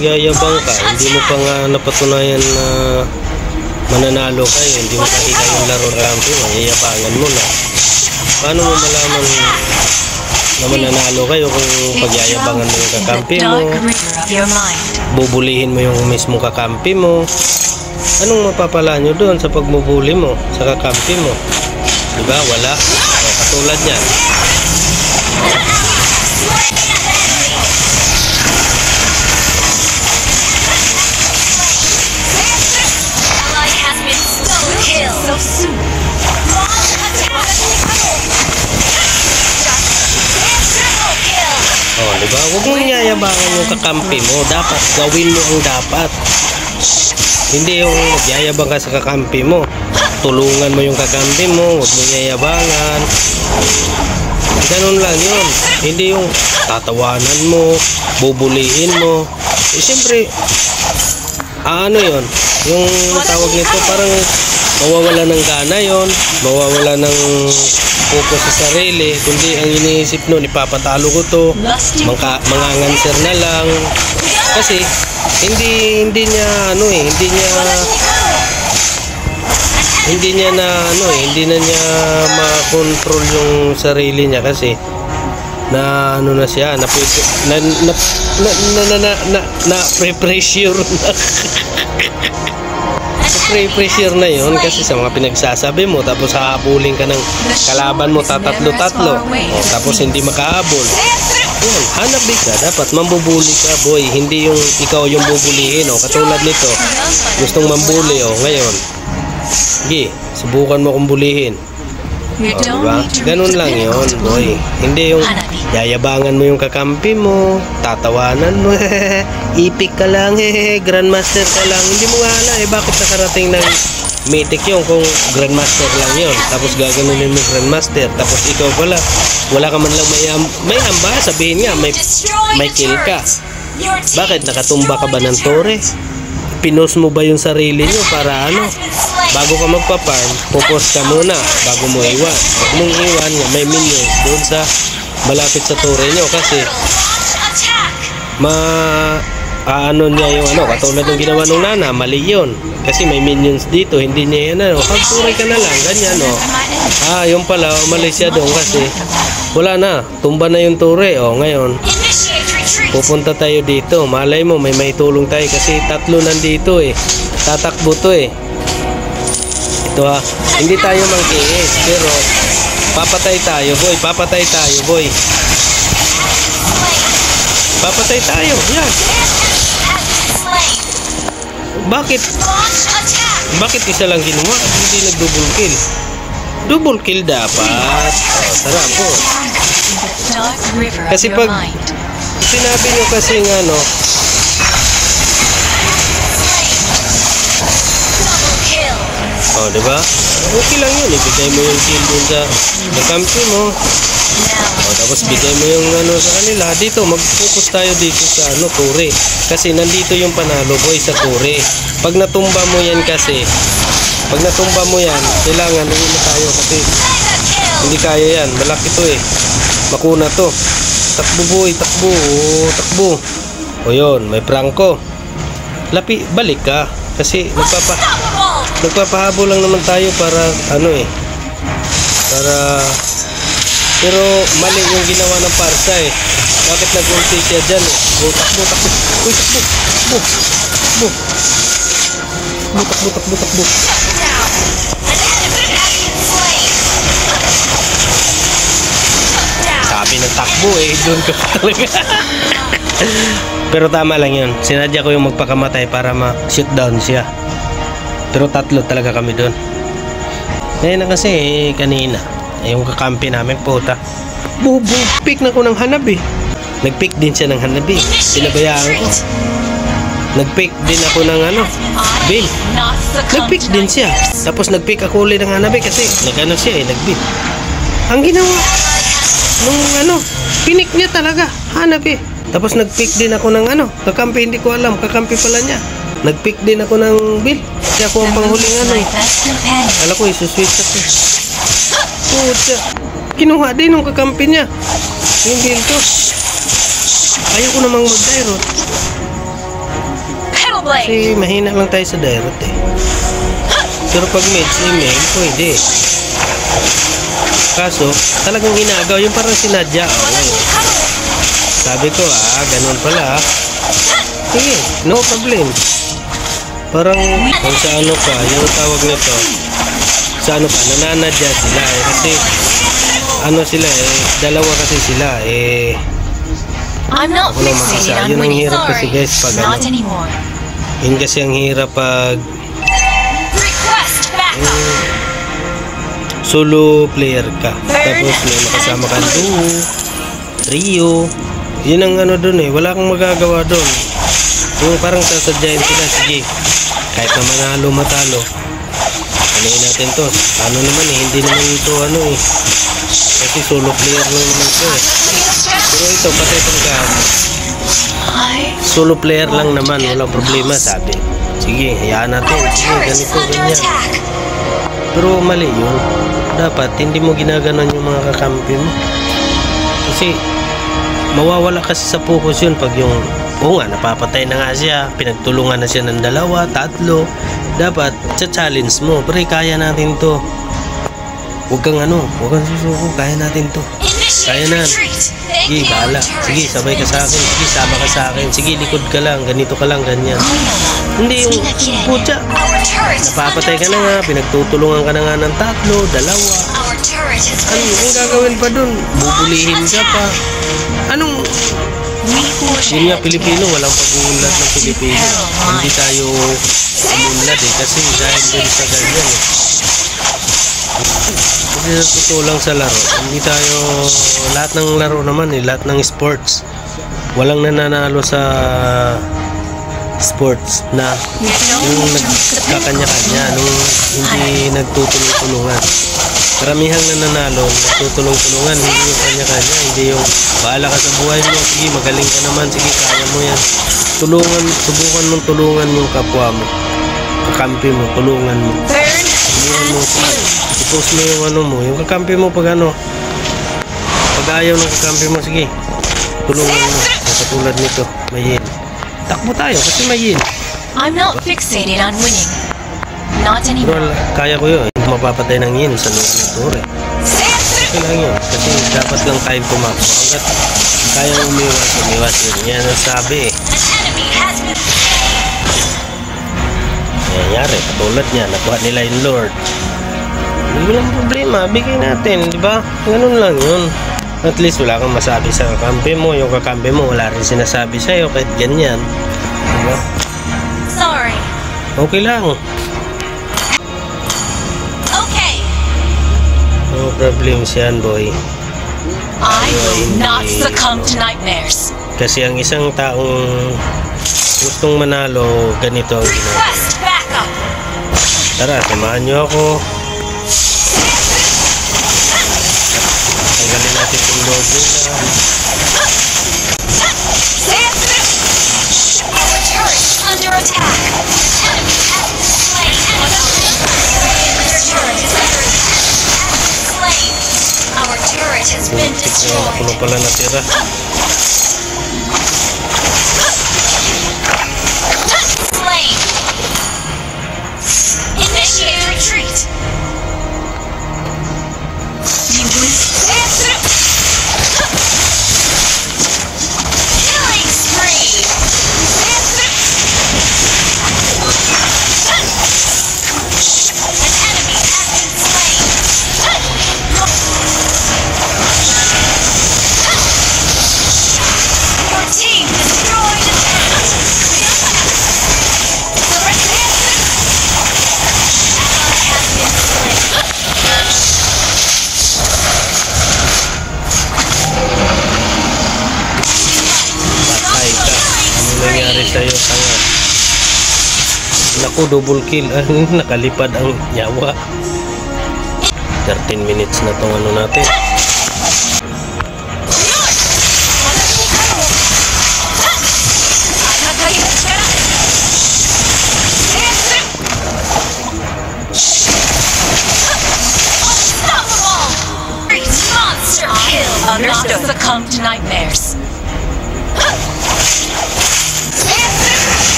yayabang ka, hindi mo pa nga napatunayan na mananalo kayo, hindi mo nakita yung laro kampi mo, yayabangan mo na. Paano mo malaman na mananalo kayo kung pagyayabangan mo yung kakampi mo, bubulihin mo yung mismo kakampi mo? Anong mapapala nyo doon sa pagbubuli mo sa kakampi mo? Diba? Wala. O, katulad yan. Oh, diba? Huwag mong yayabangan yung kakampi mo. Dapat gawin mo ang dapat. Hindi yung magyayabang ka sa kakampi mo. Tulungan mo yung kakampi mo. Huwag mong yayabangan. Ganun lang yun. Hindi yung tatawanan mo, bubulihin mo. Eh, siyempre, ano yun? Yung tawag nito, parang mawawala ng gana yun. Mawawala ng focus sa sarili. Kundi ang iniisip nun, ipapatalo ko to. Manganganser na lang. Kasi, hindi niya na niya makontrol yung sarili niya kasi na ano na siya, na pressure pressure na yun kasi sa mga pinagsasabi mo, tapos hahabulin ka ng kalaban mo tatatlo-tatlo, tapos hindi makahabol. Yun, hanabi ka, dapat mambubuli ka, boy, hindi yung ikaw yung bubulihin. Katulad nito, gustong mambuli, ngayon sige, subukan mo kong bulihin. Diba? Ganun lang yun, boy. Hindi yung yayabangan mo yung kakampi mo, tatawanan mo, ipik ka lang, grandmaster ka lang. Hindi mo nga alam, bakit nakarating ng mythic yun kung grandmaster lang yun. Tapos gaganunin mo grandmaster, tapos ikaw pala, wala ka man lang may amba, sabihin nga, may kill ka. Bakit? Nakatumba ka ba ng tore? Pinost mo ba yung sarili nyo para ano? Bago ka magpa-farm, focus ka muna bago mo iwan. Huwag mong iwan, may minions doon sa malapit sa tore nyo kasi ano niya yung katulad ng ginawa ng nana, mali yun. Kasi may minions dito, hindi niya yan pagturay ka na lang, ganyan yung pala, umalis siya doon kasi wala na, tumba na yung tore. Ngayon pupunta tayo dito, malay mo may maitulong tayo kasi tatlo nandito tatakbo to ito hindi tayo mangkiis pero papatay tayo boy, papatay tayo, yan. Bakit isa lang ginawa, hindi nag-double kill? Double kill dapat. Tara po, kasi pag sinabi nyo kasi diba? Okay lang yun, ibigay mo yung kill dun sa kampi mo. Tapos bigay mo yung sa kanila. Dito, mag-focus tayo dito sa tore. Kasi nandito yung panalo boy sa tore. Pag natumba mo yan, kailangan uwi na tayo kasi hindi kaya yan. Malaki to makuna to. Takbo boy, takbo. Yun, may prangko. Balik ka. Kasi nagpapahabol lang naman tayo para pero mali yung ginawa ng parsa Bakit nag-ulti siya dyan takbo. Uy, takbo. Sabi ng takbo doon ka talaga. Pero tama lang yun. Sinadya ko yung magpakamatay para ma-shoot down siya. Pero tatlo talaga kami doon. Ngayon na kasi kanina yung kakampi namin puta. Pick na ko ng hanabi. Nag-pick din siya ng hanabi. Pinabayaan ko. Nag-pick din ako ng bin. Nag-pick din siya. Tapos nag-pick ako ulit ng hanabi kasi siya nag-bin. Ang ginawa nung pinik niya talaga hanabi. Tapos nag-pick din ako ng kakampi, hindi ko alam, kakampi pala niya. Nag-pick din ako ng bill. Kasi ako ang panghuling Kala ko isuswitch ako. Puta. Kinuha din ng kakampi niya yung bill ko. Ayaw ko namang mag-dirot. Kasi mahina lang tayo sa direct eh. Pero pag mage, pwede. Kaso, talagang ginagawa yung parang sinadya. Sabi ko ganun pala. Sige, no problem. Parang kung sa ano ka, yung tawag nito, sa ano pa, nananadya sila eh. Kasi, ano sila eh, dalawa kasi sila eh. Ako lang mag-isa. Yun ang hirap kasi guys pag ano. Yun kasi ang hirap pag solo player ka. Tapos may makasama ka duo, trio. Yun ang ano dun eh. Wala kang magagawa dun. Yung parang sasadyain sila. Sige, kahit na manalo matalo, anuin natin to. Ano naman eh, hindi naman ito ano eh. Kasi solo player lang naman ito eh. Pero ito, pati itong solo player lang naman, walang problema sabi. Sige, hayaan natin. Sige, ganito, ganyan. Pero mali yun. Dapat, hindi mo ginaganon yung mga kakampi mo. Kasi, mawawala kasi sa focus yun pag yung, napapatay na nga siya, pinagtulungan na siya ng 2, 3. Dapat, challenge mo. Pre, kaya natin to. Huwag kang susuko, kaya natin to. Kaya na. Sige, bahala. Sige, sabay ka sa akin. Sige, sama ka sa akin. Sige, likod ka lang. Ganito ka lang, ganyan. Hindi yung putya. Napapatay ka na nga. Pinagtutulungan ka na nga ng 3, 2. Ang gagawin pa dun? Bubulihin ka pa. Anong... Yun nga, Pilipino. Walang pag-uunlad ng Pilipino. Hindi tayo umunlad eh. Kasi dahil din sa ganyan eh. Kasi sa totoo lang sa laro, hindi tayo, lahat ng laro naman lahat ng sports, walang nananalo sa sports na yung nagkakanya-kanya, nung hindi nagtutulong-tulungan. Karamihang nananalo, nagtutulong-tulungan, hindi yung kanya-kanya, hindi yung bahala ka sa buhay mo, sige magaling ka naman, sige kaya mo yan. Subukan mong tulungan yung kapwa mo, kakampi mo, tulungan mo. Tulungan mo, i-post mo yung ano mo, yung kakampi mo pag ayaw ng kakampi mo, sige, tulungan mo. Katulad nito, may yin. Takbo tayo kasi may yin. I'm not fixated on winning. Not anymore. Pero kaya ko yun, hindi mapapatay ng yin sa loob ng tore. Okay lang yun, kasi dapat lang tayo tumakbo. Hanggat kaya umiwas yun. Yan ang sabi eh. Nangyayari, katulad niya, nakuha nila yung Lord. Hindi lang problema, bigay natin, di ba? Ganun lang yun. At least wala kang masabi sa kakampi mo, yung kakampi mo wala rin sinasabi sa'yo kahit ganyan. Di ba? Sorry. Okay lang. Okay. No problems yan, boy. I will not succumb to nightmares. Kasi ang isang taong gustong manalo, ganito ang ginagawa. Tara, samahan nyo ako. Tanggalin natin itong load nila. Under attack. Enemy has been slain. Our turret has been destroyed. Puno pala natira. Slain. Initiate retreat. You win. Killing spree. An enemy has been slain. Your team destroyed an ally has been slain. Patay ka. Ano nangyari sa'yo, tanga? Naku, double kill. Nakalipad ang yawa. 13 minutes na itong ano natin. Not succumb to nightmares.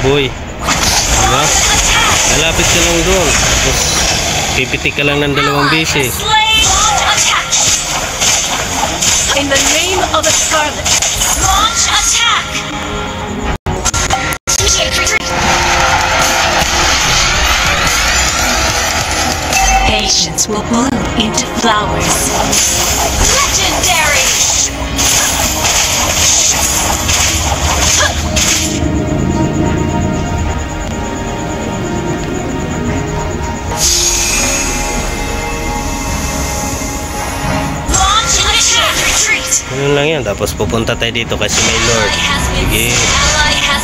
boy. Diba? Malapit ka lang doon. Tapos, pipitik ka lang ng dalawang beses. In the name of the Scarlet, launch attack! Patience will bloom into flowers. Legendary! Launch attack! Retreat! Ganun lang yan. Tapos pupunta tayo dito kasi may Lord. Sige.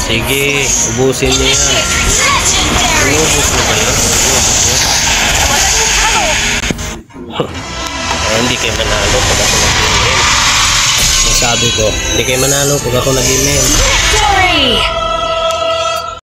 Sige. Ubusin niya yan. Legendary! Ubus mo ba yan? Hindi kayo manalo pag ako nag-email. Masabi ko, hindi kayo manalo pag ako nag-email. Victory!